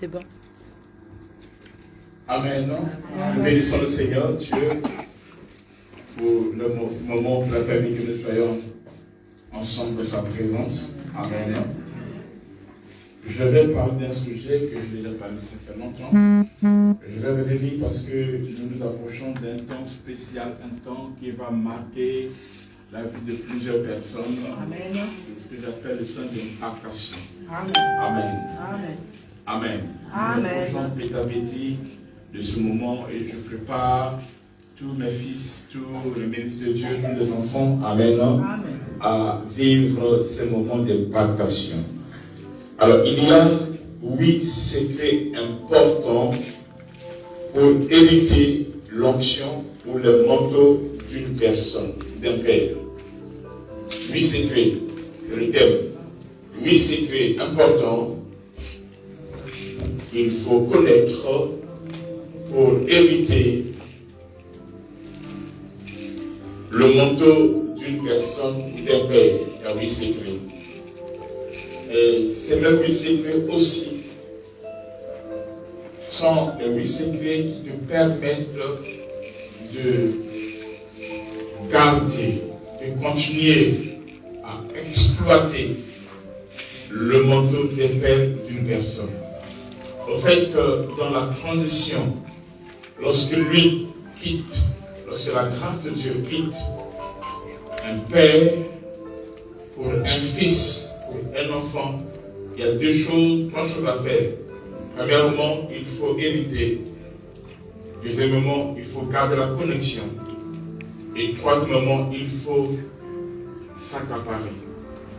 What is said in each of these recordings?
C'est bon. Amen. Nous bénissons le Seigneur, Dieu, pour ce moment où il a permis que nous soyons ensemble de sa présence. Amen. Je vais parler d'un sujet que je déjà parlé ça fait longtemps. Je vais revenir parce que nous nous approchons d'un temps spécial, un temps qui va marquer la vie de plusieurs personnes. Amen. C'est ce que j'appelle le temps d'impactation. Amen. Amen. Amen. Amen. Amen. Nous approchons petit à petit de ce moment et je prépare tous mes fils, tous les ministres de Dieu, tous les enfants, Amen, Amen. à vivre ces moments d'impactation. Alors, il y a 8 secrets importants pour éviter l'onction ou le manteau d'une personne, d'un père. 8 secrets, c'est le thème. 8 secrets importants qu'il faut connaître pour éviter le manteau d'une personne ou d'un père. Il y a 8 secrets. Et ces mêmes 8 secrets aussi sont les 8 secrets qui te permettent de garder, de continuer à exploiter le manteau des pères d'une personne. Au fait, dans la transition, lorsque lui quitte, lorsque la grâce de Dieu quitte un père pour un fils, pour un enfant, il y a 3 choses à faire. Premièrement, il faut hériter. Deuxièmement, il faut garder la connexion. Et troisièmement, il faut s'accaparer.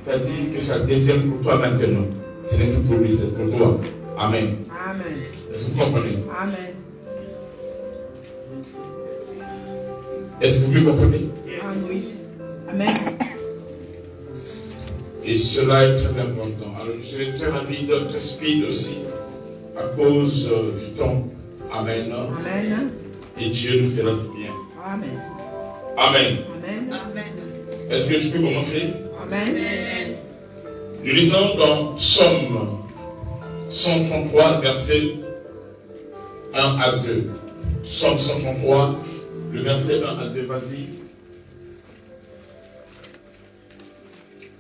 C'est-à-dire que ça devienne pour toi maintenant. Ce n'est plus pour lui, c'est pour toi. Amen. Amen. Est-ce que vous comprenez? Amen. Est-ce que vous me comprenez? Oui. Amen. Et cela est très important. Alors, je serai très rapide, très speed aussi, à cause du temps. Amen. Amen. Et Dieu nous fera du bien. Amen. Amen. Amen. Amen. Est-ce que je peux commencer? Amen. Nous lisons dans Psaume 133, versets 1 à 2. Psaume 133, le verset 1 à 2, vas-y.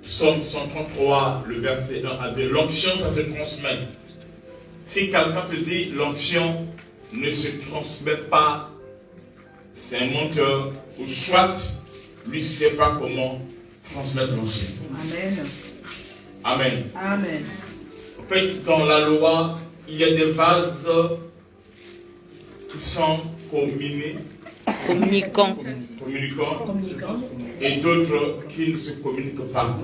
Psaume 133, le verset 1 à 2. L'onction, ça se transmet. Si quelqu'un te dit l'onction ne se transmet pas, c'est un menteur, ou soit lui ne sait pas comment transmettre l'onction. Amen. Amen. Amen. En fait, dans la loi, il y a des vases qui sont Communicants. Communicants. Et d'autres qui ne se communiquent pas.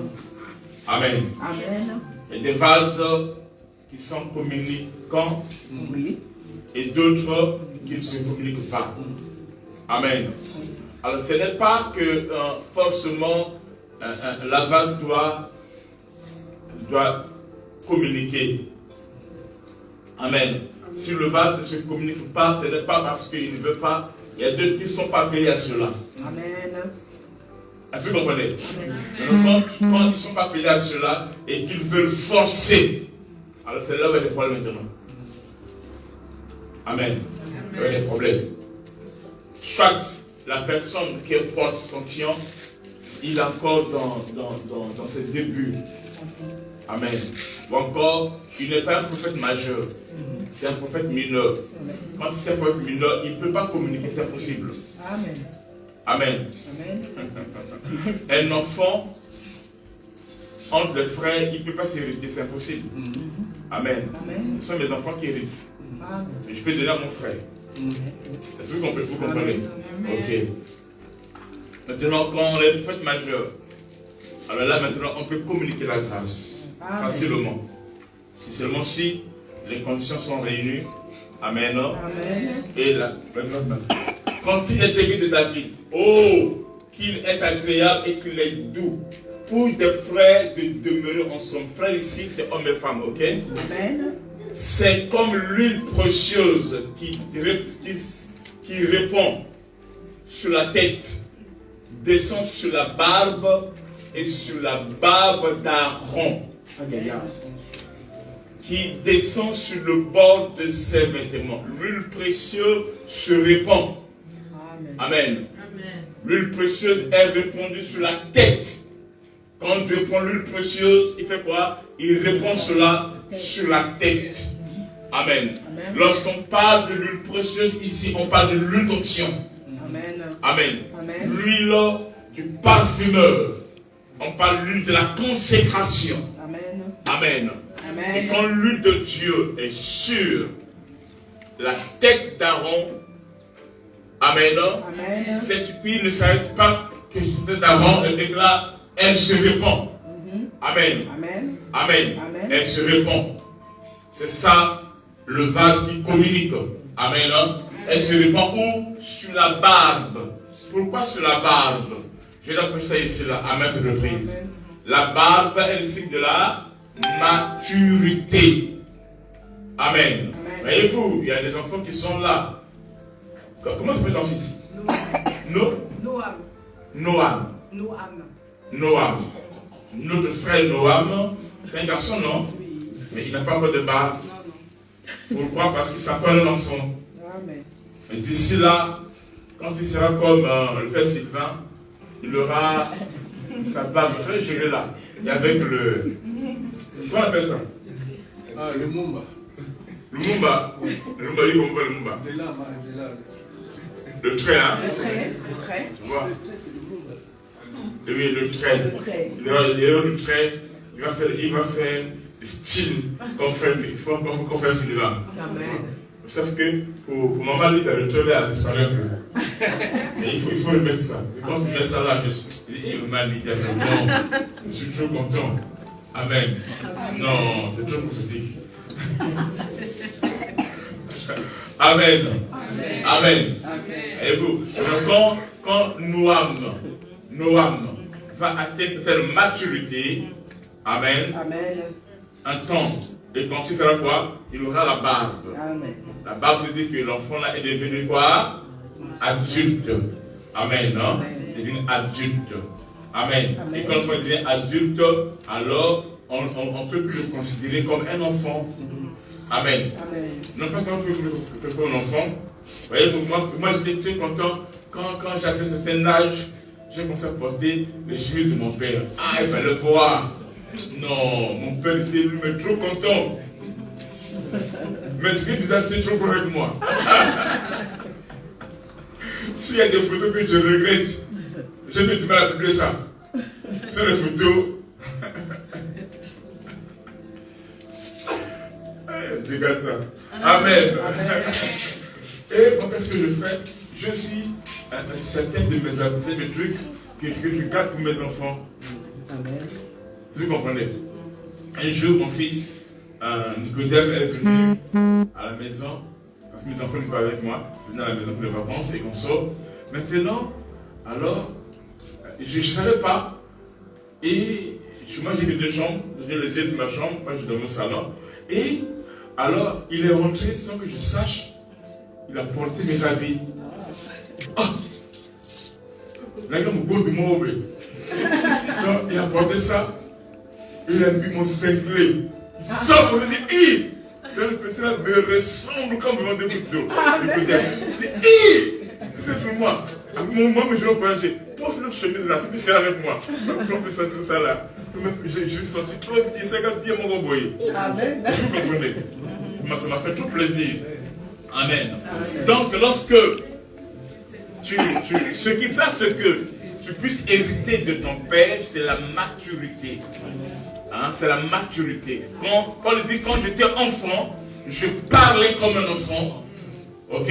Amen. Amen. Il y a des vases qui sont communicants Oui. et d'autres qui ne se communiquent pas. Amen. Alors ce n'est pas que forcément la vase doit communiquer. Amen. Si le vase ne se communique pas, ce n'est pas parce qu'il ne veut pas. Il y a d'autres qui ne sont pas appelés à cela. Amen. Est-ce que vous comprenez? Quand ils ne sont pas appelés à cela et qu'ils veulent forcer, alors c'est là où il y a des problèmes maintenant. Amen. Il y a des problèmes. Soit la personne qui porte son client, il est encore dans ses débuts. Amen. Ou encore, il n'est pas un prophète majeur. C'est un prophète mineur. Quand c'est un prophète mineur, il ne peut pas communiquer, c'est impossible. Amen. Amen. Amen. Un enfant, entre les frères, il ne peut pas s'hériter, c'est impossible. Amen. Amen. Ce sont mes enfants qui héritent. Amen. Et je peux donner à mon frère. Est-ce que vous comprenez? Ok. Maintenant, quand on est prophète majeur, alors là, maintenant, on peut communiquer la grâce facilement. Si seulement si les conditions sont réunies. Amen. Amen. Et là, quand il est aimé de David, oh, qu'il est agréable et qu'il est doux pour des frères de demeurer ensemble. Frères ici, c'est hommes et femmes, ok? Amen. C'est comme l'huile précieuse qui répand sur la tête, descend sur la barbe et sur la barbe d'Aaron. qui descend sur le bord de ses vêtements. L'huile précieuse se répand. Amen. L'huile précieuse est répandue sur la tête. Quand Dieu prend l'huile précieuse, il fait quoi? Il répand cela sur la tête. Amen. Lorsqu'on parle de l'huile précieuse, ici, on parle de l'huile d'onction. Amen. L'huile du parfumeur. On parle de l'huile de la consécration. Amen. Et quand l'huile de Dieu est sur la tête d'Aaron, amen, cette huile ne s'arrête pas que sur la tête d'Aaron, et là, elle se répand. Amen. Amen. Elle se répand. C'est ça, le vase qui communique. Amen. Elle se répand où? Sur la barbe. Pourquoi sur la barbe? Je vais appeler ça ici là, à maintes reprises. La barbe est le signe de la maturité. Amen. Voyez-vous, il y a des enfants qui sont là. Comment s'appelle ton fils? Noam. Notre frère Noam, c'est un garçon, non? Mais il n'a pas encore de barbe. Pourquoi? Parce qu'il s'appelle un enfant. Et d'ici là, quand il sera comme le frère Sylvain, il aura sa barbe très gelée là. Et avec le... Comment on appelle ça? Ah, le Mumba. Le Mumba? Le Mumba, il comprend le Mumba. Le trait, hein? Le trait. Tu vois? Oui, le trait. Il y aura le trait. Il va faire le style qu'on fait Sylvain. Sauf que pour maman, lui, le trait a disparu un peu. Mais il faut remettre ça. Quand tu mets ça là, je dis, maman, il dit, non, je suis trop content. Amen. Non, c'est trop positif. Amen. Et vous, quand Noam va atteindre certaine maturité, amen, un temps, et quand il fera quoi? Il aura la barbe. La barbe veut dire que l'enfant là est devenu quoi? Adulte. Amen. Non? Il devient adulte. Amen. Et quand l'enfant devient adulte, alors on ne peut plus le considérer comme un enfant. Amen. Non pas qu'on peut comme un enfant. Vous voyez, moi j'étais très content quand j'ai atteint un certain âge, j'ai commencé à porter les chemises de mon père. Ah, il fallait voir. Non, mon père était lui-même trop content. Mais ce qui est bizarre, c'était trop correct avec moi. S'il y a des photos que je regrette, j'ai fait du mal à publier ça. Sur les photos. Je garde ça. Amen. Et moi, qu'est-ce que je fais? Je suis certains de mes habitudes, des trucs que je garde pour mes enfants. Vous comprenez? Un jour, mon fils, Nicodème, est venu à la maison. Parce que mes enfants n'étaient pas avec moi. Je venais à la maison pour les vacances et qu'on sort. Maintenant, alors, je ne savais pas. Et moi, j'ai deux chambres. J'ai ma chambre, moi, je dormais au salon. Et alors, il est rentré sans que je sache. Il a porté mes habits. Ah! Là, il a mon beau de mon obé. Donc, il a porté ça. Il a mis mon cinglé. Sans pour dire, hi! Le petit là me ressemble comme devant des bouts d'eau. C'est pour moi. Moi, je vais encourager. Pose notre chemise là, c'est plus c'est avec moi. Comme ça, tout ça là. Je suis senti trop bien, c'est comme bien mon boy. Amen. Vous comprenez? Ça m'a fait trop plaisir. Amen. Donc, lorsque ce qui fait ce que tu puisses hériter de ton père, c'est la maturité. Hein, c'est la maturité. Paul dit, quand j'étais enfant, je parlais comme un enfant. Ok?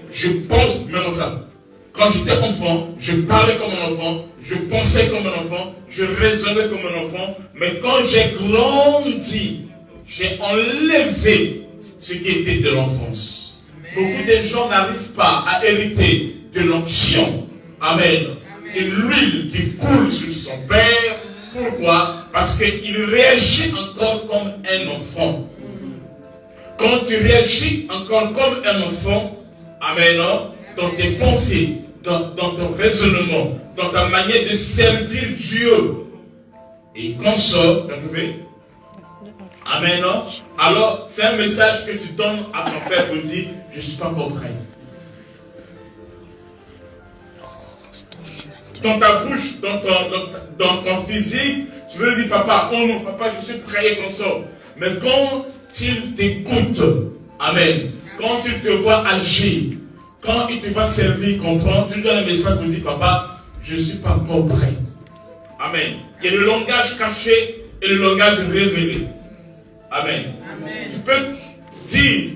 Je pense même ça. Quand j'étais enfant, je parlais comme un enfant, je pensais comme un enfant, je raisonnais comme un enfant. Mais quand j'ai grandi, j'ai enlevé ce qui était de l'enfance. Beaucoup de gens n'arrivent pas à hériter de l'onction. Amen. Et l'huile qui coule sur son père. Pourquoi? Parce qu'il réagit encore comme un enfant. Quand tu réagis encore comme un enfant, amen, dans tes pensées, dans ton raisonnement, dans ta manière de servir Dieu, et il consort, tu as trouvé? Amen. Non? Alors, c'est un message que tu donnes à ton père pour dire, je ne suis pas encore prêt. Dans ta bouche, dans ton physique, tu veux lui dire, papa, oh non, papa, je suis prêt et qu'on sort. Mais quand il t'écoute, amen, quand il te voit agir, quand il te voit servir, comprendre, tu lui donnes un message pour dire, papa, je ne suis pas encore prêt. Amen. Il y a le langage caché et le langage révélé. Amen. Amen. Tu peux dire,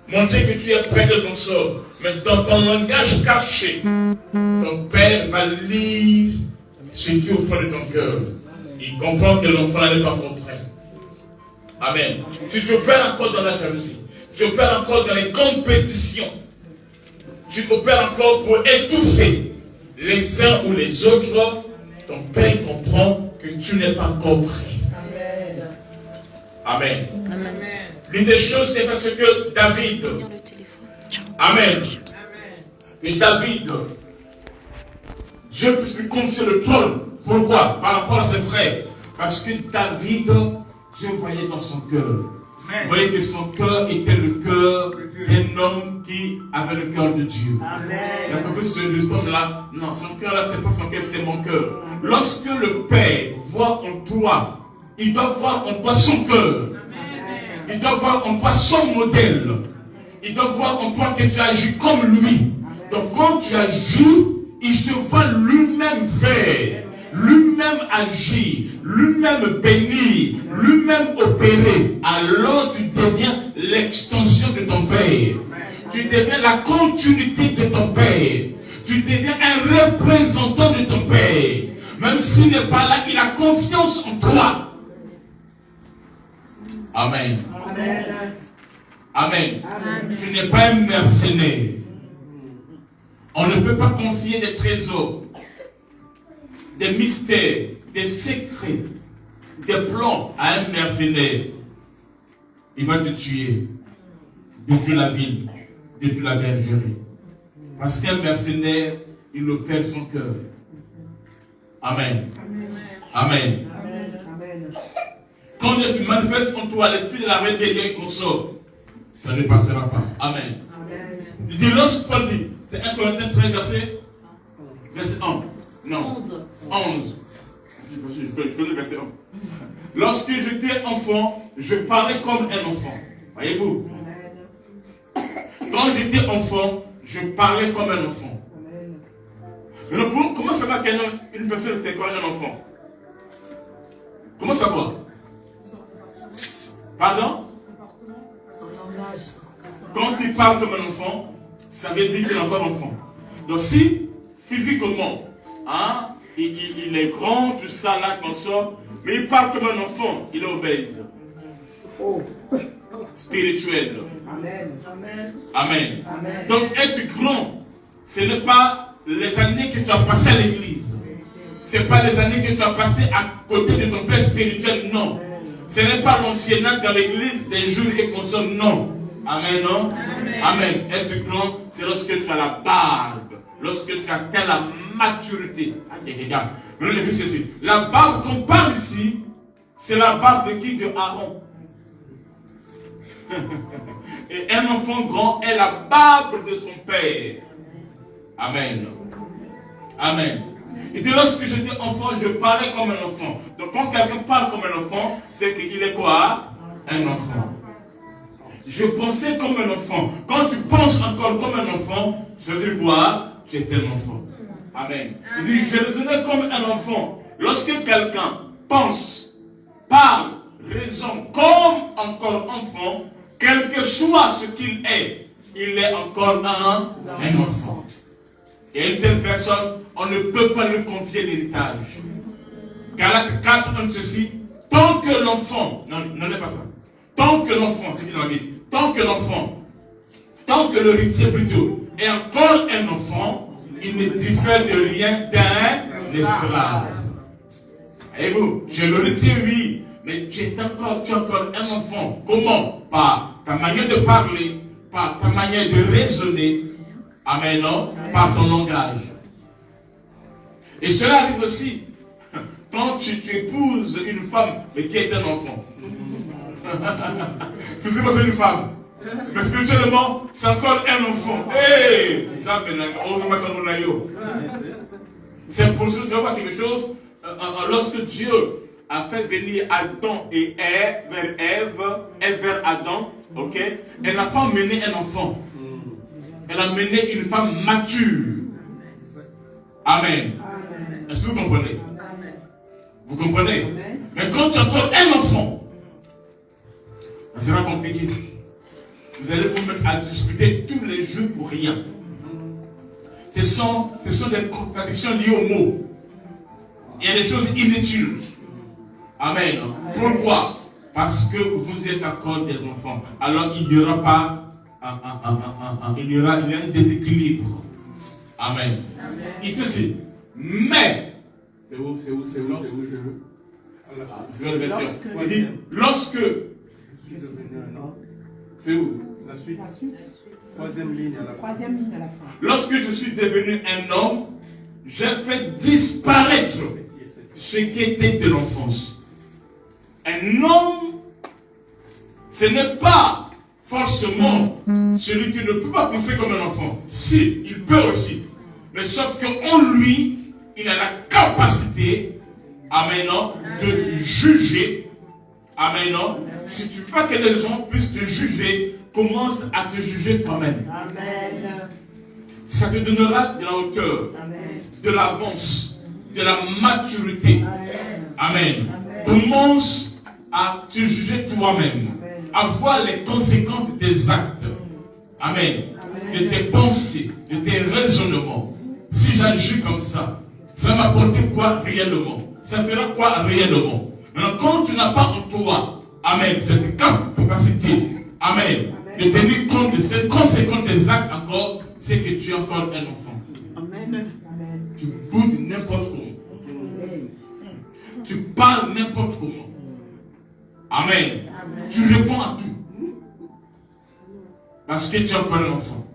montrer que tu es près de ton sort, mais dans ton langage caché, ton père va lire ce qui est au fond de ton cœur. Il comprend que l'enfant n'est pas encore prêt. Amen. Si tu opères encore dans la jalousie, tu opères encore dans les compétitions, tu opères encore pour étouffer les uns ou les autres, ton père comprend que tu n'es pas encore prêt. Amen. Amen. L'une des choses c'est parce que David, amen, que David, Dieu puisse lui confier le trône. Pourquoi? Par rapport à ses frères. Parce que David, Dieu voyait dans son cœur. Vous voyez que son cœur était le cœur d'un homme qui avait le cœur de Dieu. Il a compris ce homme-là. Non, son cœur là, c'est pas son cœur, c'est mon cœur. Lorsque le Père voit en toi, il doit voir en toi son cœur. Il doit voir en toi son modèle. Il doit voir en toi que tu agis comme lui. Donc quand tu agis, il se voit lui-même faire, lui-même agir, lui-même bénir, lui-même opérer. Alors tu deviens l'extension de ton Père. Tu deviens la continuité de ton Père. Tu deviens un représentant de ton Père. Même s'il n'est pas là, il a confiance en toi. Amen. Amen. Amen. Amen. Tu n'es pas un mercenaire. On ne peut pas confier des trésors, des mystères, des secrets, des plans à un mercenaire. Il va te tuer depuis la ville, depuis la bergerie. Parce qu'un mercenaire, il opère son cœur. Amen. Amen. Amen. Quand Dieu manifeste en toi l'esprit de la rébellion et qu'on sort, ça ne passera pas. Amen. Amen. Il dit, lorsque Paul dit, c'est 1 Corinthiens 13, verset 1. Non. 11. Je connais le verset 1. Lorsque j'étais enfant, je parlais comme un enfant. Voyez-vous? Quand j'étais enfant, je parlais comme un enfant. Mais comment ça va qu'une personne c'est comme un enfant? Comment ça va? Pardon? Quand il parle comme un enfant, ça veut dire qu'il est encore enfant. Donc si, physiquement, hein, il est grand, tout ça là, qu'on sort, mais il parle comme un enfant, il est obèse. Oh. Spirituel. Amen. Amen. Amen. Amen. Donc être grand, ce n'est pas les années que tu as passées à l'église. Ce n'est pas les années que tu as passées à côté de ton père spirituel, non. Ce n'est pas l'anciennat dans l'église des jours et consommes, non. Amen, non? Amen. Amen. Être grand, c'est lorsque tu as la barbe, lorsque tu as atteint la maturité. Allez, regarde. Maintenant, écoute ceci. La barbe qu'on parle ici, c'est la barbe de qui? De Aaron. Et un enfant grand est la barbe de son père. Amen. Amen. Il dit, lorsque j'étais enfant, je parlais comme un enfant. Donc quand quelqu'un parle comme un enfant, c'est qu'il est quoi? Un enfant. Je pensais comme un enfant. Quand tu penses encore comme un enfant, tu veux dire quoi? Tu es un enfant. Amen. Il dit, je raisonnais comme un enfant. Lorsque quelqu'un pense, parle, raisonne comme encore enfant, quel que soit ce qu'il est, il est encore un enfant. Et une telle personne, on ne peut pas lui confier l'héritage. Galates 4, on dit ceci, tant que l'enfant, non n'est pas ça, tant que l'enfant, c'est qui dans la Bible, tant que l'héritier plutôt est encore un enfant, il ne diffère de rien d'un esclave. Et vous, tu es l'héritier, oui, mais tu es encore un enfant. Comment? Par ta manière de parler, par ta manière de raisonner. Amen, non? Par ton langage. Et cela arrive aussi quand tu épouses une femme mais qui est un enfant. Physiquement, c'est une femme. Mais spirituellement, c'est encore un enfant. Hey, ça, c'est pour ça que je vois quelque chose. Lorsque Dieu a fait venir Adam et Ève vers Adam, ok, elle n'a pas mené un enfant. Elle a mené une femme mature. Amen. Est-ce que vous comprenez? Vous comprenez? Mais quand tu as encore un enfant, ça sera compliqué. Vous allez vous mettre à discuter tous les jours pour rien. Ce sont des contradictions liées aux mots. Il y a des choses inutiles. Amen. Pourquoi? Parce que vous êtes encore des enfants. Alors il n'y aura pas il y a un déséquilibre. Amen. Il te dit, mais c'est où? Je vais le version. Il dit, lorsque c'est où? La suite. Troisième ligne à la fin. Lorsque je suis devenu un homme, j'ai fait disparaître ce qui était de l'enfance. Un homme, ce n'est pas forcément celui qui ne peut pas penser comme un enfant. Si, il peut aussi. Mais sauf qu'en lui, il a la capacité, amen, de juger. Amen. Si tu veux pas que les gens puissent te juger, commence à te juger toi-même. Amen. Ça te donnera de la hauteur, de l'avance, de la maturité. Amen. Commence à te juger toi-même, à voir les conséquences de tes actes. Amen. De tes pensées, de tes raisonnements. Si j'agis comme ça va m'apporter quoi réellement? Ça fera quoi réellement? Maintenant, quand tu n'as pas en toi, amen, cette capacité, amen, de tenir compte de ces conséquences des actes encore, c'est que tu es encore un enfant. Amen. Tu boudes n'importe comment. Tu parles n'importe comment. Amen. Tu réponds à tout. Parce que tu es encore un enfant.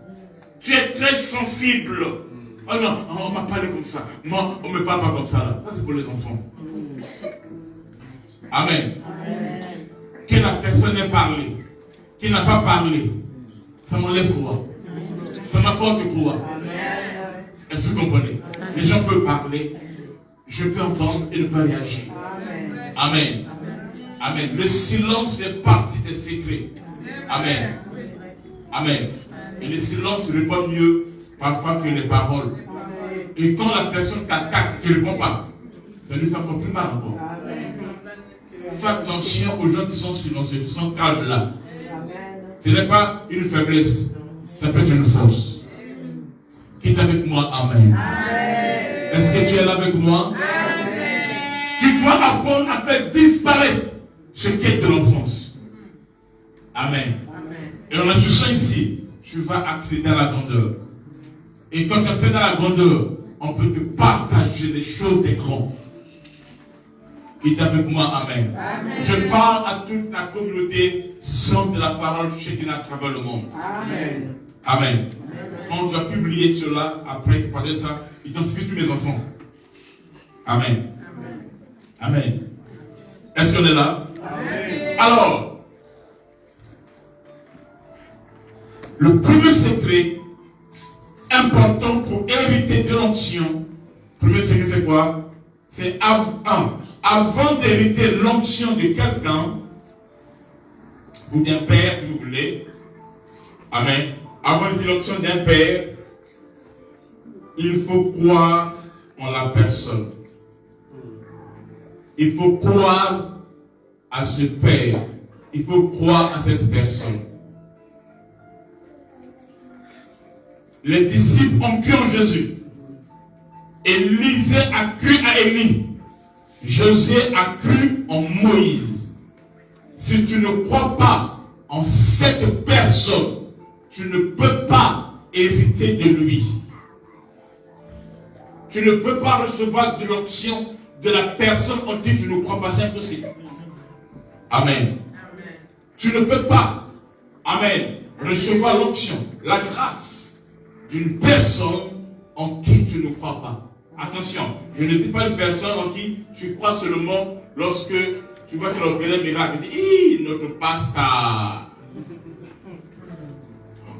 Tu es très sensible. Oh non, on m'a parlé comme ça. Moi, on ne me parle pas comme ça là. Ça c'est pour les enfants. Amen. Que la personne ait parlé, qui n'a pas parlé, ça m'enlève quoi? Ça m'apporte quoi? Est-ce que vous comprenez? Les gens peuvent parler, je peux entendre et ne pas réagir. Amen. Amen. Le silence fait partie des secrets. Amen. Amen. Et le silence répond mieux parfois que les paroles. Et quand la personne t'attaque, tu ne réponds pas. Ça lui fait encore plus mal encore. Fais attention aux gens qui sont silencieux, qui sont calmes là. Ce n'est pas une faiblesse, ça peut être une force. Qui est avec moi? Amen. Est-ce que tu es là avec moi? Tu dois apprendre à faire disparaître ce qui est de l'enfance. Amen. Et en agissant ici, tu vas accéder à la grandeur. Et quand tu accèdes à la grandeur, on peut te partager les choses des grands. Qui est avec moi? Amen. Je parle à toute la communauté sainte de la parole chez qui à travers le monde. Amen. Amen. Quand tu vas publier cela, après parler de ça, identifie tous les enfants. Amen. Amen. Est-ce qu'on est là? Amen. Alors, le premier secret important pour hériter de l'onction, le premier secret c'est quoi? C'est avant d'hériter l'onction de quelqu'un, ou d'un père si vous voulez, amen, avant d'hériter l'onction d'un père, il faut croire en la personne. Il faut croire à ce père. Il faut croire à cette personne. Les disciples ont cru en Jésus. Élisée a cru à Élie. Josué a cru en Moïse. Si tu ne crois pas en cette personne, tu ne peux pas hériter de lui. Tu ne peux pas recevoir de l'onction de la personne en qui tu ne crois pas. C'est impossible. Amen. Tu ne peux pas, amen, recevoir l'onction, la grâce d'une personne en qui tu ne crois pas. Attention, je ne dis pas une personne en qui tu crois seulement lorsque tu vois que l'organisme miracle. Tu dis, notre pasteur.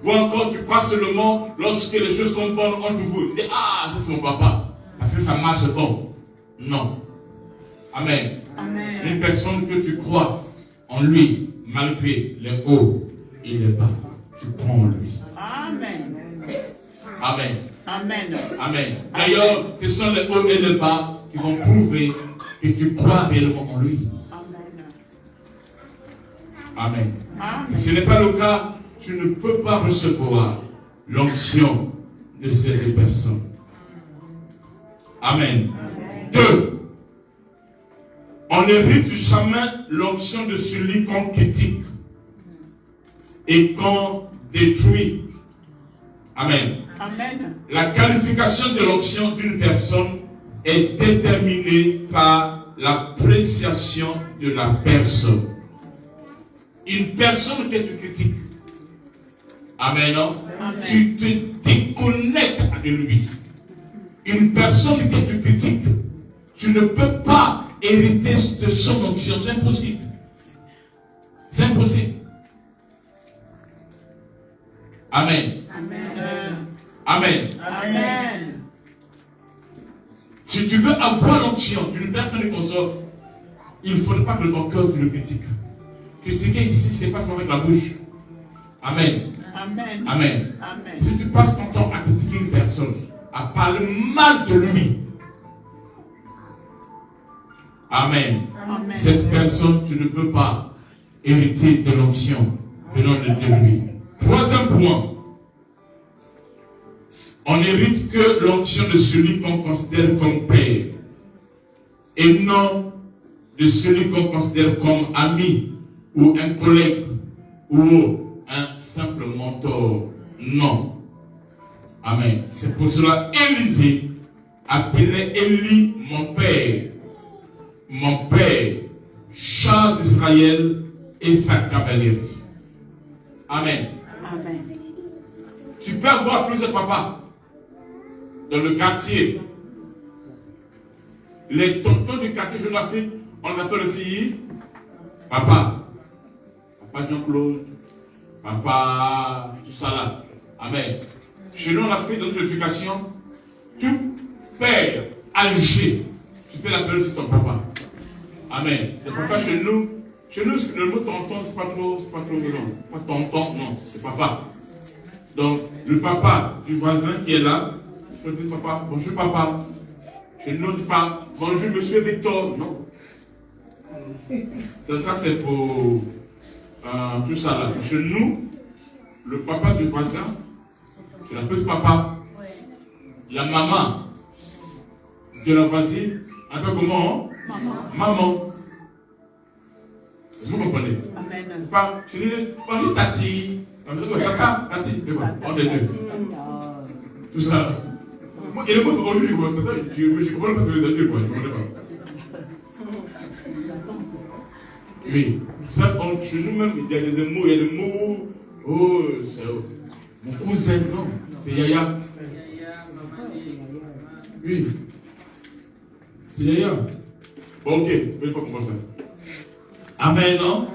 Ou encore, tu crois seulement lorsque les choses sont bonnes entre vous. Tu dis, ah, ça c'est mon papa. Parce que ça marche pas. Non. Amen. Amen. Une personne que tu crois en lui, malgré les hauts et les bas, tu crois en lui. Amen. Amen. Amen. Amen. D'ailleurs, ce sont les hauts et les bas qui vont prouver que tu crois réellement en lui. Amen. Amen. Si ce n'est pas le cas, tu ne peux pas recevoir l'onction de cette personne. Amen. 2. On n'hérite jamais l'onction de celui qu'on critique et qu'on détruit. Amen. Amen. La qualification de l'onction d'une personne est déterminée par l'appréciation de la personne. Une personne que tu critiques, amen, non? Amen. Tu te déconnectes de lui. Une personne que tu critiques, tu ne peux pas hériter de son onction. C'est impossible. C'est impossible. Amen. Amen. Amen. Amen. Si tu veux avoir l'onction d'une personne qui consort, il ne faudrait pas que ton cœur tu le critiques. Critiquer ici, c'est pas seulement avec la bouche. Amen. Amen. Amen. Amen. Si tu passes ton temps à critiquer une personne, à parler mal de lui, amen. Amen. Cette personne, tu ne peux pas hériter de l'onction venant de lui. Troisième point. On n'hérite que l'onction de celui qu'on considère comme père et non de celui qu'on considère comme ami ou un collègue ou un simple mentor. Non. Amen. C'est pour cela Élisée appelait Élie mon père, char d'Israël et sa cavalerie. Amen. Amen. Tu peux avoir plusieurs papas dans le quartier. Les tontons du quartier Jeune Afrique, on les appelle aussi papa. Papa Jean-Claude, papa, tout ça là. Amen. Chez nous, on a fait dans notre éducation, tout père âgé, tu peux l'appeler aussi ton papa. Amen. Le papa chez nous, le mot tonton, c'est pas trop non. Pas tonton, non, c'est papa. Donc, le papa du voisin qui est là, je peux dire papa, bonjour papa. Chez nous, on dit pas bonjour monsieur Victor, non. Ça c'est pour tout ça là. Chez nous, le papa du voisin, je l'appelle papa. La maman de la voisine, elle fait comment? Maman. Vous comprenez? Amen. Pas, je dis, bonjour tati. Tata, tati, on est deux. Tout ça. Et le mot aujourd'hui, je comprends pas ce que vous avez dit, je ne comprends pas. Oui, ça, chez nous-mêmes, il y a des mots, oh, c'est mon cousin, non, c'est Yaya. Oui, c'est Yaya. Bon, ok, je ne vais pas comprendre ça. Amen, non?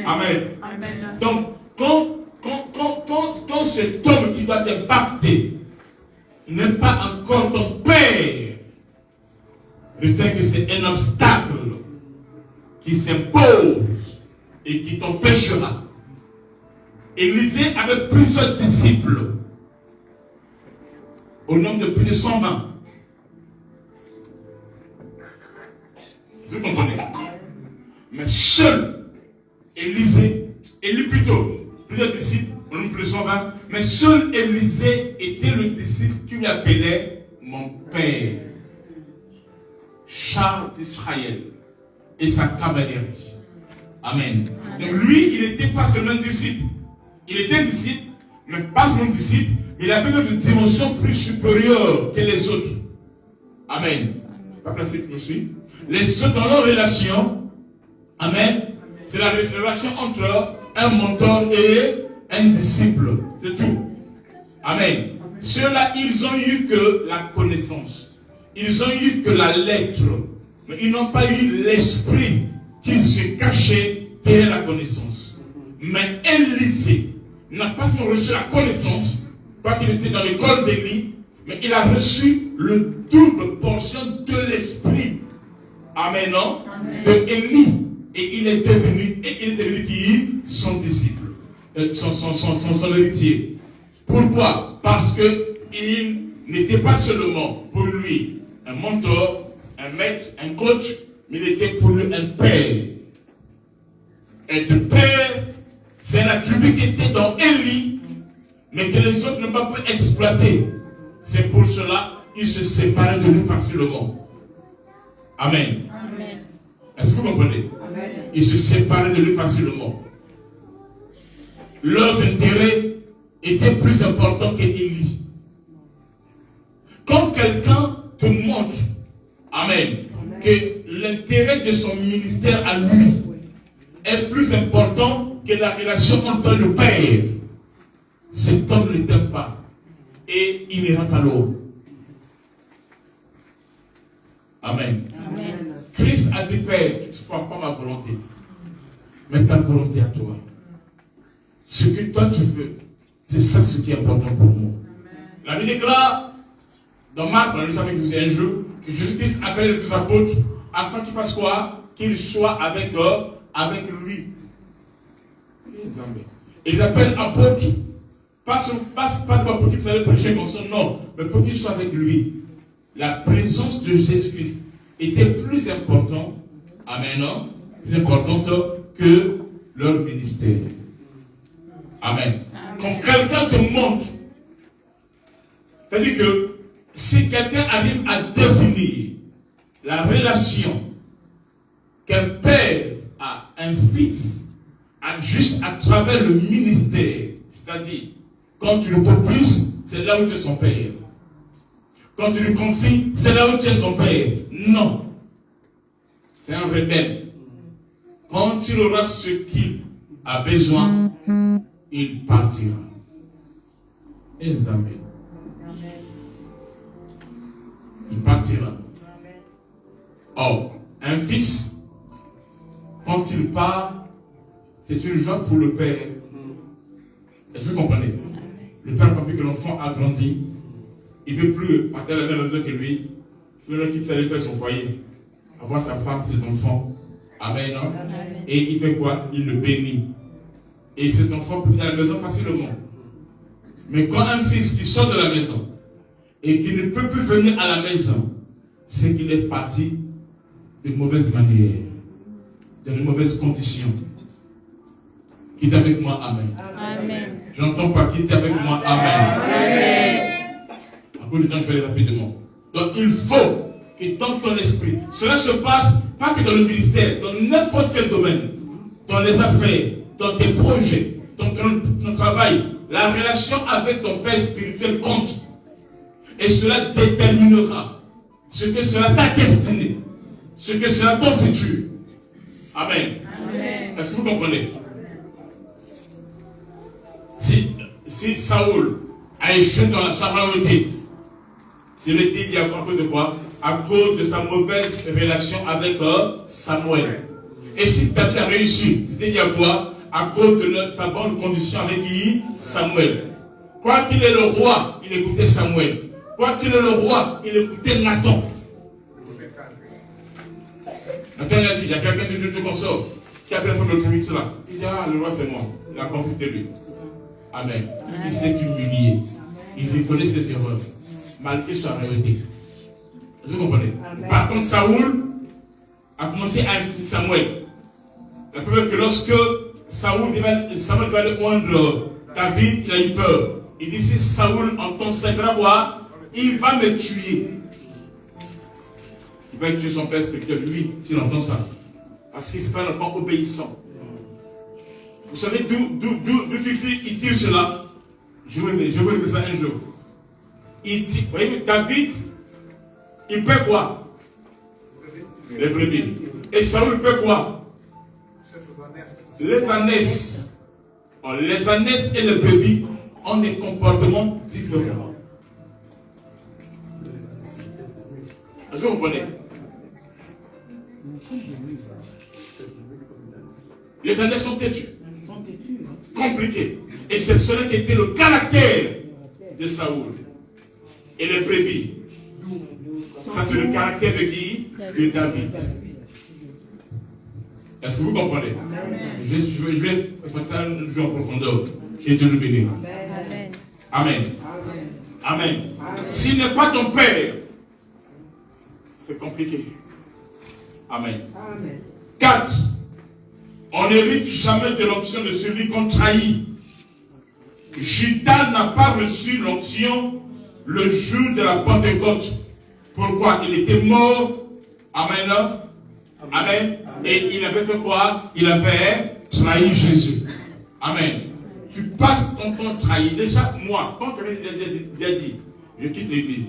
Amen. Amen. Donc, quand cet homme qui doit te baptiser n'est pas encore ton père, retiens que c'est un obstacle qui s'impose et qui t'empêchera. Élisée avait plusieurs disciples au nombre de plus de 120. Vous comprenez? Mais seul Élisée, plutôt, plusieurs disciples au nombre de plus de 120, mais seul Élisée était le disciple qui lui appelait mon père, char d'Israël et sa cavalerie. Amen. Donc lui, il n'était pas seulement un disciple. Il était un disciple, mais pas seulement un disciple, mais il avait une dimension plus supérieure que les autres. Amen. Pas placé aussi. Les autres dans leur relation, amen, c'est la relation entre un mentor et un disciple. C'est tout. Amen. Ceux-là, ils ont eu que la connaissance. Ils ont eu que la lettre. Mais ils n'ont pas eu l'esprit qui se cachait quelle est la connaissance. Mais Élisée n'a pas seulement reçu la connaissance, pas qu'il était dans l'école d'Élie, mais il a reçu le double portion de l'esprit. Amen, non? De Élie. Et il est devenu qui? Son disciple, son héritier. Pourquoi? Parce qu'il n'était pas seulement pour lui un mentor, un maître, un coach, mais il était pour lui un père. Être père, c'est un attribut qui était dans Élie, mais que les autres n'ont pas pu exploiter. C'est pour cela qu'il se séparait de lui facilement. Amen. Amen. Est-ce que vous comprenez? Amen. Ils se séparaient de lui facilement. Leurs intérêts étaient plus importants qu'Élie. Quand quelqu'un te montre, amen, que l'intérêt de son ministère à lui est plus important que la relation entre le Père, cet homme ne t'aime pas et il n'ira pas loin. Amen. Amen. Christ a dit, Père, tu ne feras pas ma volonté, mais ta volonté à toi. Ce que toi tu veux, c'est ça ce qui est important pour moi. La Bible déclare, dans Marc, on le savait que vous un jour, que Jésus-Christ appelle les deux apôtres afin qu'ils fassent quoi? Qu'ils soient avec lui. Et ils appellent apôtres, pas pour qu'ils puissent prêcher comme son nom, mais pour qu'ils soient avec lui. La présence de Jésus-Christ était plus importante, amen, non? Plus importante que leur ministère. Amen. Quand quelqu'un te montre, c'est-à-dire que si quelqu'un arrive à définir la relation qu'un père a un fils, juste à travers le ministère, c'est-à-dire quand tu le propulses, c'est là où tu es son père. Quand tu lui confies, c'est là où tu es son père. Non. C'est un rebelle. Quand il aura ce qu'il a besoin, il partira. Amen. Il partira. Or, un fils, quand il part, c'est une joie pour le père. Est-ce que vous comprenez? Le père, depuis que l'enfant a grandi, il ne veut plus partir à la même maison que lui. Il veut qu'il s'allait faire son foyer, avoir sa femme, ses enfants. Amen, non? Et il fait quoi? Il le bénit. Et cet enfant peut venir à la maison facilement. Mais quand un fils qui sort de la maison et qui ne peut plus venir à la maison, c'est qu'il est parti de mauvaises manières, dans de mauvaises conditions. Qui est avec moi? Amen. Amen. J'entends pas qui est avec moi? Amen. Amen. En cours de temps, je vais aller rapidement. Donc il faut que dans ton esprit, cela se passe pas que dans le ministère, dans n'importe quel domaine, dans les affaires, dans tes projets, dans ton travail, la relation avec ton Père spirituel compte. Et cela déterminera ce que sera ta destinée, ce que sera ton futur. Amen. Amen. Est-ce que vous comprenez? Si Saoul a échoué dans sa royauté, s'il était dit à cause de quoi? À cause de sa mauvaise relation avec Samuel. Et si David a réussi, c'était dit à quoi? À cause de sa bonne condition avec qui? Samuel. Quoi qu'il ait le roi, il écoutait Samuel. Quoi qu'il ait le roi, il écoutait Nathan. Nathan il a dit, il y a quelqu'un de te consort qui a appelé son autre cela. Il dit, ah, le roi c'est moi. Il a confié c'était lui. Amen. Il s'est humilié. Il reconnaît ses erreurs, malgré sa royauté. Vous comprenez? Par contre, Saoul a commencé à insulter Samuel. La preuve que lorsque Samuel devait aller oindre David, il a eu peur. Il dit, si Saoul entend sa voix, il va me tuer. Il va tuer son père spirituel, lui, s'il entend ça. Parce qu'il n'est pas un enfant obéissant. Vous savez d'où il tire cela? Je vais dire ça un jour. Il dit, vous voyez, David, il peut quoi? Les brebis. Et Saoul peut quoi? Les ânesses. Les ânesses et les brebis ont des comportements différents. Est-ce que vous comprenez? Les années sont têtus. Compliqués. Et c'est cela qui était le caractère de Saoul. Et les brebis. Ça, c'est le caractère de qui? De David. Est-ce que vous comprenez? Je vais faire ça en profondeur. Et Dieu nous bénit. Amen. Amen. S'il n'est pas ton père, c'est compliqué. Amen. 4. On n'hérite jamais de l'onction de celui qu'on trahit. Judas n'a pas reçu l'onction le jour de la Pentecôte. Pourquoi? Il était mort. Amen. Amen. Et il avait fait quoi? Il avait trahi Jésus. Amen. Tu passes ton temps trahi. Déjà, moi, quand quelqu'un dit, je quitte l'église,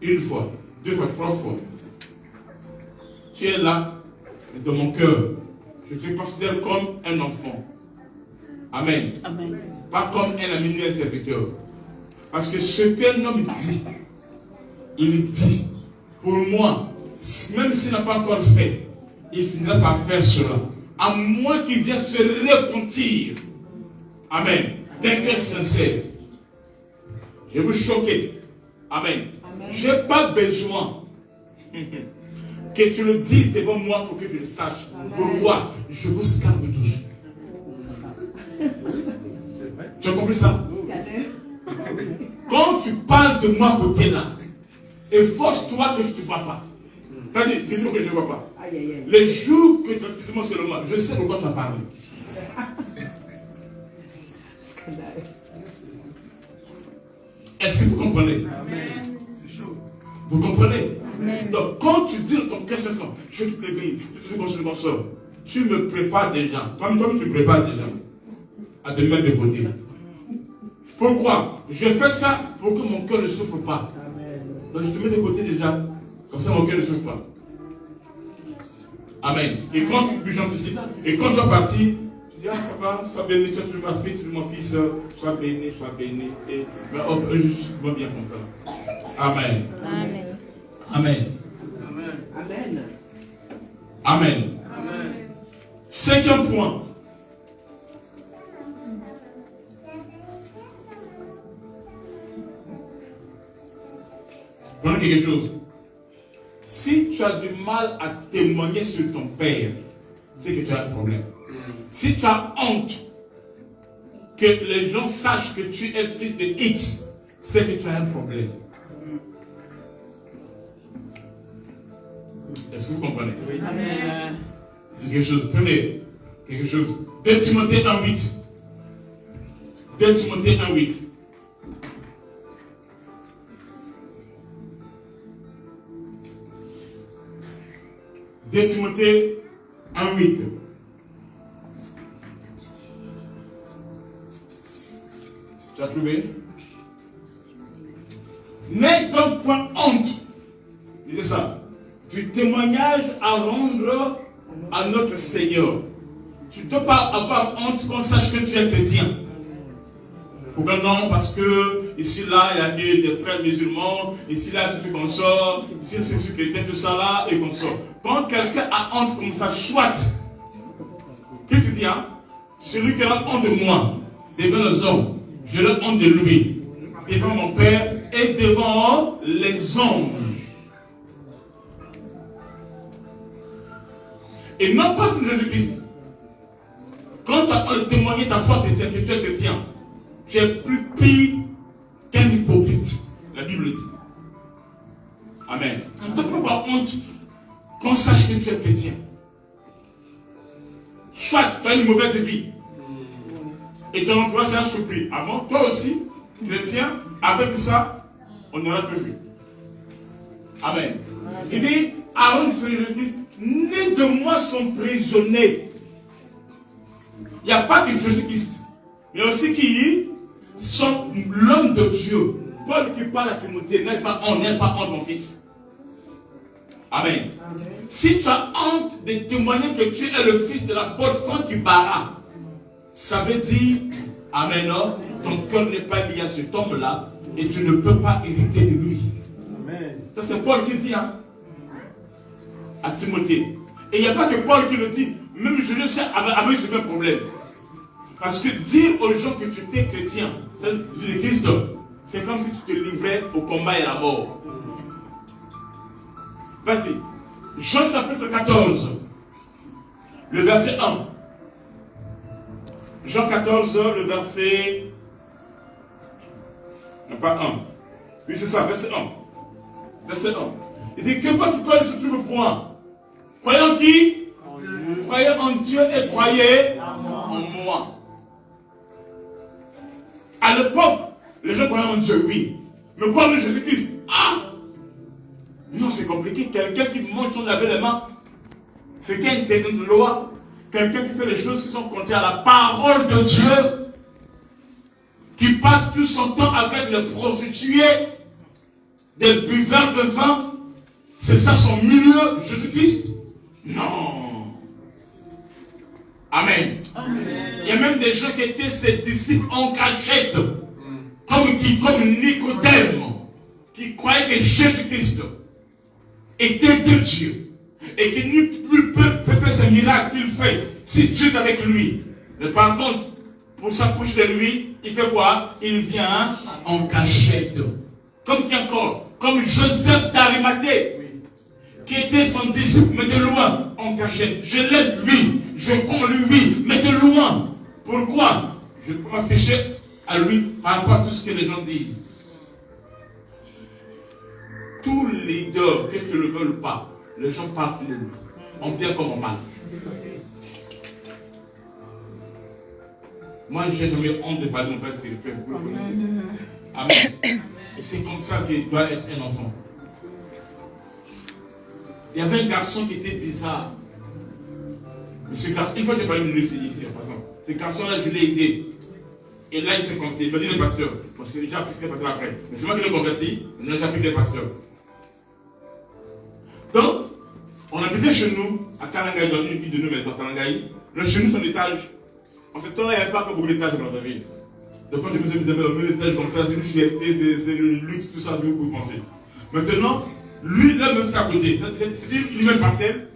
une fois, 2 fois, 3 fois, tu es là, de mon cœur. Je te considère comme un enfant. Amen. Amen. Pas comme un ami ni un serviteur. Parce que ce qu'un homme dit, il dit, pour moi, même s'il n'a pas encore fait, il finira par faire cela. À moins qu'il vienne se repentir. Amen. D'un cœur sincère. Je vais vous choquer. Amen. Je n'ai pas besoin que tu le dises devant moi pour que je le sache. Pourquoi? Je vous scanne tous. Tu as compris ça? Quand tu parles de moi côté là, efforce-toi que je ne te vois pas. C'est-à-dire, physiquement que je ne vois pas. Les jours que tu es physiquement sur moi, je sais pourquoi tu as parlé. Est-ce que vous comprenez? Amen. Vous comprenez? Amen. Donc, quand tu dis dans ton cœur, je te plébis, je te construis mon sort, tu me prépares déjà. Toi-même, tu me prépares déjà à te mettre de côté. Pourquoi? Je fais ça pour que mon cœur ne souffre pas. Donc, je te mets de côté déjà. Comme ça, mon cœur ne souffre pas. Amen. Et quand tu bouges ici, et quand tu vas partir, tu dis, ah, ça va, sois béni, tu es ma fille, tu es mon fils, sois béni, sois béni. Et, mais je vais bien comme ça. Amen. Amen. Amen. Amen. Amen. Amen. 5e point. Prenez quelque chose. Si tu as du mal à témoigner sur ton père, c'est que tu as un problème. Si tu as honte que les gens sachent que tu es fils de X, c'est que tu as un problème. Est-ce que vous comprenez? Amen. C'est quelque chose. Prenez quelque chose. 2 Timothée 1:8. 2 Timothée 1:8. De Timothée 1:8. Tu as trouvé? N'aie donc point honte. Lisez ça. Du témoignage à rendre à notre Seigneur. Tu ne dois pas avoir honte qu'on sache que tu es chrétien. Pourquoi non? Parce que ici, là, il y a des frères musulmans, ici, là, tu te consors, ici, je suis chrétien, tout ça là, et consort. Quand quelqu'un a honte comme ça, soit, qu'est-ce que tu dis, hein? Celui qui a honte de moi, devant les hommes, je l'ai honte de lui, devant mon Père et devant les hommes. Et non pas que Jésus-Christ. Quand tu as témoigné ta foi chrétienne, que tu es chrétien, tu es plus pire qu'un hypocrite. La Bible dit. Amen. Tu ne dois pas avoir honte qu'on sache que tu es chrétien. Soit tu as une mauvaise vie et ton emploi s'est assoupli. Avant, toi aussi, chrétien, avec ça, on n'aura plus vu. Amen. Il dit, Aaron Jésus-Christ, nés de moi sont prisonniers. Il n'y a pas que Jésus-Christ, mais aussi qui sont l'homme de Dieu. Paul qui parle à Timothée, n'aie pas honte, mon fils. Amen. Amen. Si tu as honte de témoigner que tu es le fils de la bonne femme qui barra, ça veut dire, amen, non, ton cœur n'est pas lié à cet homme-là et tu ne peux pas hériter de lui. Amen. Ça c'est Paul qui dit, hein, à Timothée. Et il n'y a pas que Paul qui le dit, même Julius avait ce même problème. Parce que dire aux gens que tu étais chrétien, c'est de Christ, c'est comme si tu te livrais au combat et à la mort. Vas-y. Jean chapitre 14, le verset 1. Jean 14, le verset... Non, pas 1. Oui, c'est ça, verset 1. Verset 1. Il dit, que votre cœur sur tout le point. Croyez en qui? Croyez en Dieu et croyez en moi. À l'époque, les gens croyaient en Dieu, oui. Mais croire en Jésus-Christ, non, c'est compliqué. Quelqu'un qui mange sans laver les mains, c'est quelqu'un qui est dans la loi, quelqu'un qui fait les choses qui sont contraires à la parole de Dieu, qui passe tout son temps avec les prostituées, des buveurs de vin, c'est ça son milieu, Jésus-Christ? Non. Amen. Amen. Il y a même des gens qui étaient ses disciples en cachette, comme Nicodème, qui croyaient que Jésus-Christ était de Dieu et qu'il ne peut faire ce miracle qu'il fait si Dieu est avec lui. Mais par contre, pour s'approcher de lui, il fait quoi? Il vient en cachette. Comme qui encore? Comme Joseph d'Arimathée, qui était son disciple, mais de loin, en cachette. Je l'aime lui, je prends lui, mais de loin. Pourquoi? Je peux m'afficher à lui par rapport à tout ce que les gens disent. Tout leader, que tu ne le veuilles pas, les gens parlent de lui, en bien comme en mal. Moi, j'ai jamais honte de parler de mon père spirituel. Vous le connaissez. Amen. Et c'est comme ça qu'il doit être un enfant. Il y avait un garçon qui était bizarre. Mais ce garçon, une fois j'ai parlé de lui ici en passant. Ce garçon-là, je l'ai aidé. Et là, il s'est converti. Il m'a dit le pasteur. Parce que j'ai appris ce qu'il est pasteur après. Mais c'est moi qui l'ai converti. Maintenant, j'ai appris le pasteur. Donc, on habitait chez nous, à Tarangaï, dans une de nos maisons à Tarangaï. Là, chez nous, son étage. En ce temps-là, il n'y avait pas beaucoup d'étages dans la ville. Donc, quand je me suis mis au milieu d'étage comme ça, c'est une fierté, c'est le luxe, tout ça, c'est ce que vous pouvez penser. Maintenant, lui, là, même, c'est à côté. C'était une même parcelle.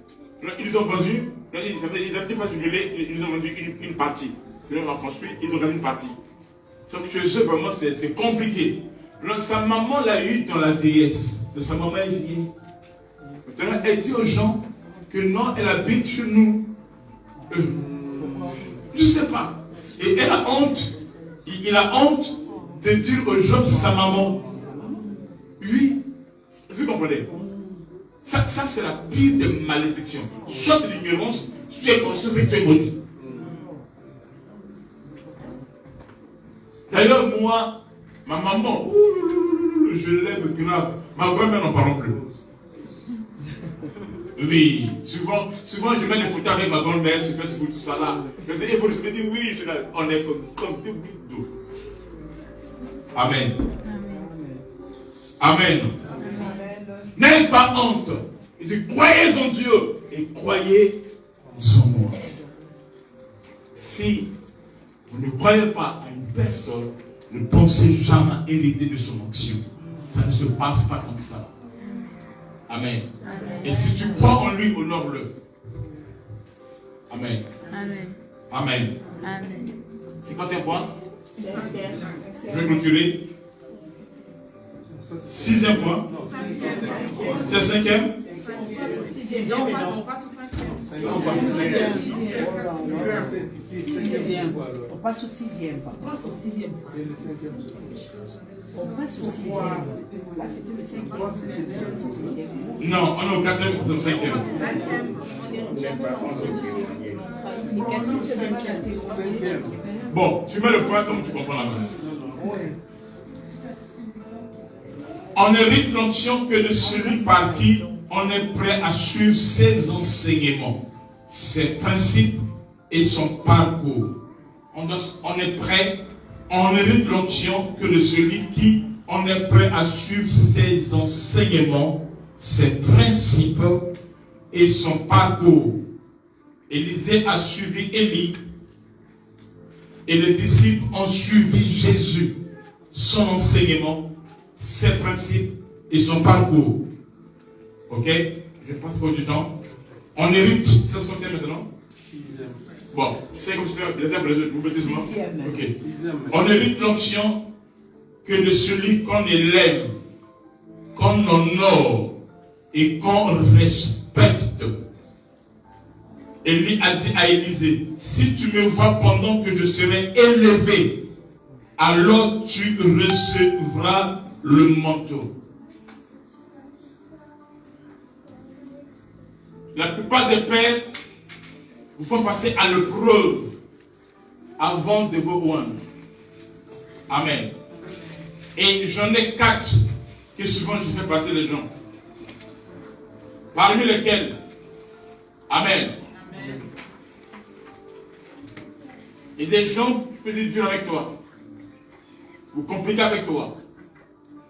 Là, ils ont vendu. Là, ils n'avaient pas jubilé, ils ont vendu une partie. C'est-à-dire, on a construit, ils ont gagné une partie. Donc, chez eux, vraiment, c'est compliqué. Alors, sa maman l'a eu dans la vieillesse. De sa maman est vieille. Maintenant, elle dit aux gens que non, elle habite chez nous. Je ne sais pas. Et elle a honte. Il a honte de dire aux gens sa maman. Oui. Est-ce que vous comprenez? Ça c'est la pire des malédictions. Soit de l'ignorance, tu es conscient que tu es maudit. D'ailleurs, moi, ma maman, je l'aime grave. Ma grand-mère n'en parle plus. Oui, souvent je mets les photos avec ma grand-mère sur Facebook, tout ça là. Je dis, il faut me dire, oui, on est comme deux gouttes d'eau. Amen. Amen. N'ayez pas honte. Il dit, croyez en Dieu et croyez en moi. Si vous ne croyez pas à une personne, ne pensez jamais hériter de son onction. Ça ne se passe pas comme ça. Amen. Amen. Et si tu crois en lui, honore-le. Amen. Amen. Amen. Amen. C'est combien de points? Je vais clôturer. 6e point. C'est 5e. On passe au 6e. On passe au 6e. On passe au 6e. Là, c'était le 5e. Non, on est au 4e, c'est au 5e. Bon, tu mets le point comme tu comprends la main. On hérite l'onction que de celui par qui on est prêt à suivre ses enseignements, ses principes et son parcours. On est prêt, on hérite l'onction que de celui qui on est prêt à suivre ses enseignements, ses principes et son parcours. Élisée a suivi Élie et les disciples ont suivi Jésus, son enseignement, ses principes et son parcours. Ok? Je passe pas du temps. On hérite, ça se contient maintenant. Bon, c'est comme ça, les uns pour les autres, vous mettez souvent. Ok. On hérite l'onction que de celui qu'on élève, qu'on honore et qu'on respecte. Élie a dit à Élisée, si tu me vois pendant que je serai élevé, alors tu recevras le manteau. La plupart des pères vous font passer à l'épreuve avant de vous oindre. Amen. Et j'en ai 4 que souvent je fais passer les gens. Parmi lesquels, Amen. Et des gens qui peuvent être durs avec toi, ou compliqués avec toi.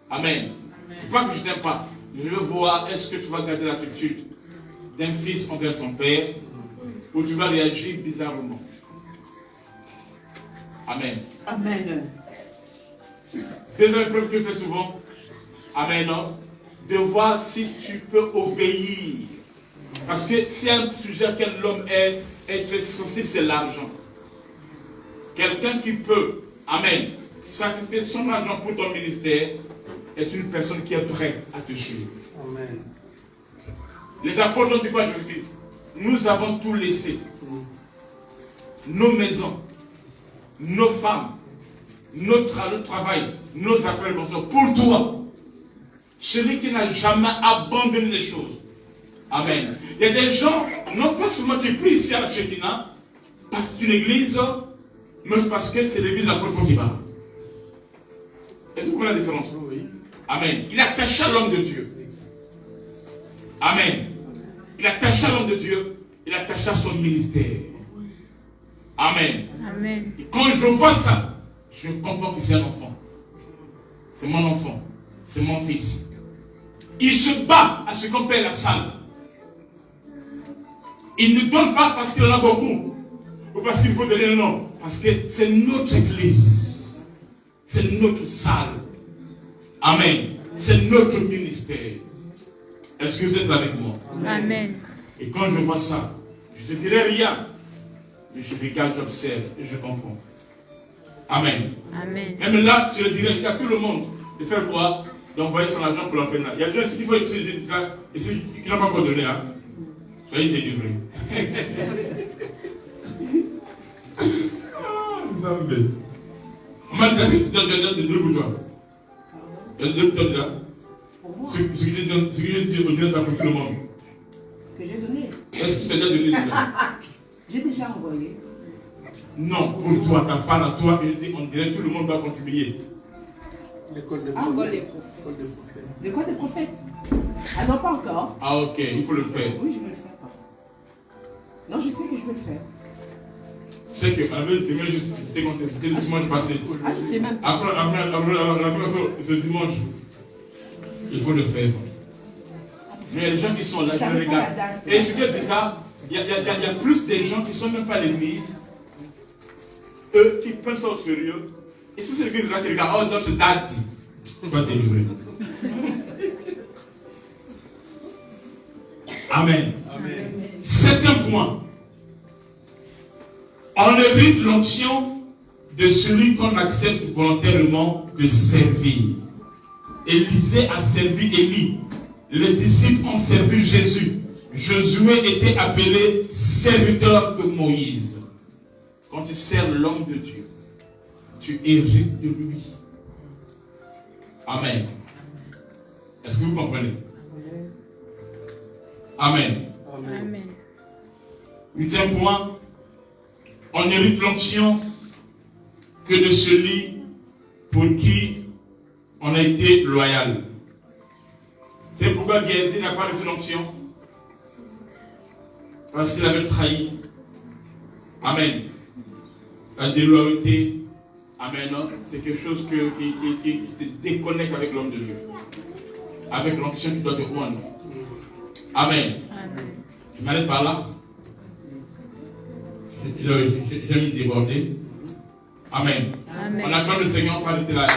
Amen. C'est pas que je t'aime pas. Je veux voir, est-ce que tu vas garder l'attitude d'un fils envers son père, ou tu vas réagir bizarrement. Amen. Amen. Deuxième épreuve que je fais souvent, Amen, de voir si tu peux obéir. Parce que si un sujet auquel l'homme est très sensible, c'est l'argent. Quelqu'un qui peut, Amen, sacrifier son argent pour ton ministère est une personne qui est prête à te suivre. Amen. Les apôtres ont dit quoi à Jésus-Christ? Nous avons tout laissé. Nos maisons, nos femmes, notre travail, nos affaires, pour toi. Celui qui n'a jamais abandonné les choses. Amen. Il y a des gens, non pas seulement qui prient ici à la Shekinah, parce que c'est une église, mais c'est parce que c'est l'église de la première fois qui va. Est-ce que vous comprenez la différence? Oui. Amen. Il est attaché à l'homme de Dieu. Amen. Il est attaché à l'homme de Dieu. Il est attaché à son ministère. Amen. Amen. Et quand je vois ça, je comprends que c'est un enfant. C'est mon enfant. C'est mon fils. Il se bat à ce qu'on paie la salle. Il ne donne pas parce qu'il en a beaucoup. Ou parce qu'il faut donner, non. Parce que c'est notre église. C'est notre salle. Amen. C'est notre ministère. Est-ce que vous êtes avec moi? Amen. Et quand je vois ça, je ne dirai rien. Mais je regarde, j'observe et je comprends. Amen. Amen. Même là, je le dirais à tout le monde de faire quoi? D'envoyer son argent pour l'enfermer. Il y a des gens ici qui vont utiliser ça et ceux qui n'ont pas encore donné. Hein? Soyez délivrés. On m'a dit de deux pour toi. Il y a deux pour toi là. Ce que je dis au Dieu pour tout le monde. Que j'ai donné. Est-ce que tu as déjà donné déjà? J'ai déjà envoyé. Non, pour toi, ta part à toi, et je dis, on dirait que tout le monde doit contribuer. L'école des prophètes. L'école des prophètes. Ah non, pas encore. Ah ok, il faut le faire. Oui, je vais le faire. Non, je sais que je vais le faire. C'est que, c'était le dimanche passé. Ah, je sais même pas. Après ce dimanche, il faut le faire. Mais il y a des gens qui sont là, je les regarde. Et ce qui est bizarre, il y a plus de gens qui ne sont même pas à l'église, eux qui prennent ça au sérieux. Et si c'est l'église là qui regarde, oh, notre date, tu vas délivrer. Amen. Amen. Septième point. On hérite l'onction de celui qu'on accepte volontairement de servir. Élisée a servi Élie. Les disciples ont servi Jésus. Josué était appelé serviteur de Moïse. Quand tu sers l'homme de Dieu, tu hérites de lui. Amen. Est-ce que vous comprenez? Amen. Amen. Huitième point. On hérite l'onction que de celui pour qui on a été loyal. C'est pourquoi Géasi n'a pas reçu l'onction. Parce qu'il avait trahi. Amen. La déloyauté, amen, c'est quelque chose qui te déconnecte avec l'homme de Dieu. Avec l'onction qui doit te rendre. Amen. Je m'arrête par là. J'ai mis déborder. Amen. Amen. On acclame le Seigneur, on va arrêter là.